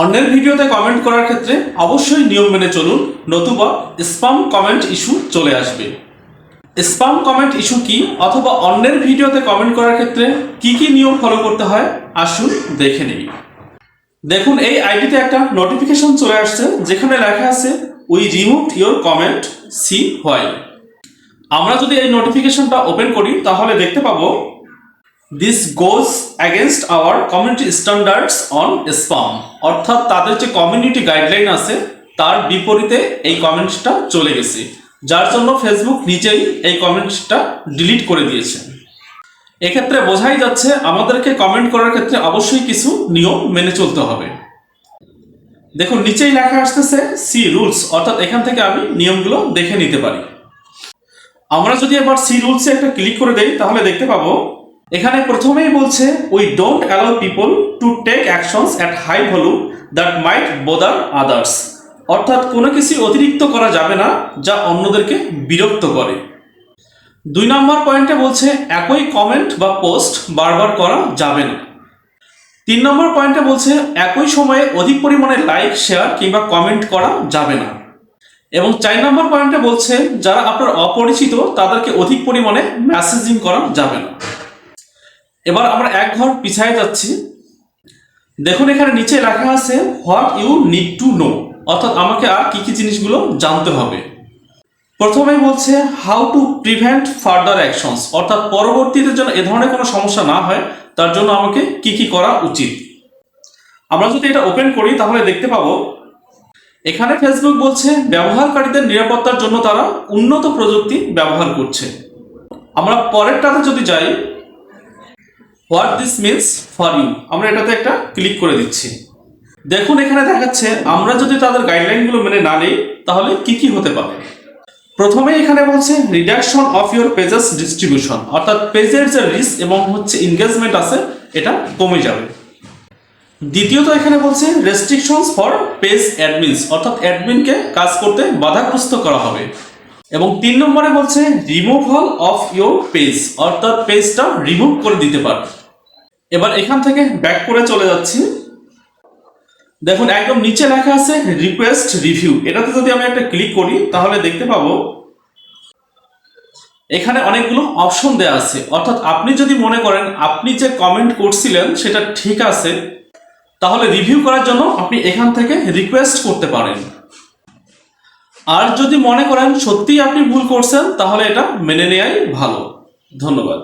অন্যের ভিডিওতে কমেন্ট করার ক্ষেত্রে অবশ্যই নিয়ম মেনে চলুন, নতুবা স্প্যাম কমেন্ট ইস্যু চলে আসবে। স্প্যাম কমেন্ট ইস্যু কি, অথবা অন্যের ভিডিওতে কমেন্ট করার ক্ষেত্রে কি কি নিয়ম ফলো করতে হয়, আসুন দেখে নিই। দেখুন, এই আইডিতে একটা নোটিফিকেশন চলে আসছে যেখানে লেখা আছে we removed your comment, see why. আমরা যদি এই নোটিফিকেশনটা ওপেন করি তাহলে দেখতে পাবো this goes against our community standards on spam, অর্থাৎ তাদের যে কমিউনিটি গাইডলাইন আছে তার বিপরীতে এই কমেন্টসটা চলে গেছে, যার জন্য ফেসবুক নিজেই এই কমেন্টসটা ডিলিট করে দিয়েছে। এক্ষেত্রে বোঝাই যাচ্ছে আমাদেরকে কমেন্ট করার ক্ষেত্রে অবশ্যই কিছু নিয়ম মেনে চলতে হবে। দেখুন, নিচেই লেখা আসতেছে সি রুলস, অর্থাৎ এখান থেকে আমি নিয়মগুলো দেখে নিতে পারি। আমরা যদি এবার সি রুলসে একটা ক্লিক করে দেই তাহলে দেখতে পাবো এখানে প্রথমেই বলছে we don't allow people to take actions at high volume that might bother others, অর্থাৎ কোনো কিছু অতিরিক্ত করা যাবে না যা অন্যদেরকে বিরক্ত করে। 2 নম্বর পয়েন্টে বলছে একই কমেন্ট বা পোস্ট বারবার করা যাবে না। 3 নম্বর পয়েন্টে বলছে একই সময়ে অধিক পরিমাণে লাইক, শেয়ার কিংবা কমেন্ট করা যাবে না। এবং 4 নম্বর পয়েন্টে বলছে যারা আপনার অপরিচিত তাদেরকে অধিক পরিমাণে মেসেজিং করা যাবে না। এবার আমরা এক ঘর পিছায় যাচ্ছি। দেখুন, এখানে নিচে লেখা আছে what you need to know, অর্থাৎ আমাকে আর কি কি জিনিসগুলো জানতে হবে। প্রথমে বলছে how to prevent further actions, অর্থাৎ পরবর্তীতে যেন এ ধরনের কোনো সমস্যা না হয় তার জন্য আমাকে কি কি করা উচিত। আমরা যদি এটা ওপেন করি তাহলে দেখতে পাবো এখানে ফেসবুক বলছে ব্যবহারকারীদের নিরাপত্তার জন্য তারা উন্নত প্রযুক্তি ব্যবহার করছে। আমরা পরেরটাতে যদি যাই, what this means for you, আমরা এটাতে একটা ক্লিক করে দিচ্ছি। দেখুন, এখানে দেখাচ্ছে আমরা যদি তাদের গাইডলাইনগুলো মেনে না নিই তাহলে কি কি হতে পারে। প্রথমে এখানে বলছে reduction of your pages distribution, অর্থাৎ পেজের যে রিচ এবং এনগেজমেন্ট আছে এটা কমে যাবে। দ্বিতীয়ত এখানে বলছে রেস্ট্রিকশনস ফর পেজ অ্যাডমিনস, অর্থাৎ অ্যাডমিনকে কাজ করতে বাধাগ্রস্ত করা হবে। এবং 3 নম্বরে বলছে রিমুভাল অফ ইউর পেজ, অর্থাৎ পেজটা রিমুভ করে দিতে পারে। এবার এখান থেকে ব্যাক করে চলে যাচ্ছি। দেখুন, একদম নিচে লেখা আছে রিকোয়েস্ট রিভিউ, এটাতে যদি আমি একটা ক্লিক করি তাহলে দেখতে পাবো এখানে অনেকগুলো অপশন দেওয়া আছে, অর্থাৎ আপনি যদি মনে করেন আপনি যে কমেন্ট করছিলেন সেটা ঠিক আছে তাহলে রিভিউ করার জন্য আপনি এখান থেকে রিকোয়েস্ট করতে পারেন। আর যদি মনে করেন সত্যিই আপনি ভুল করছেন তাহলে এটা মেনে নেওয়াই ভালো। ধন্যবাদ।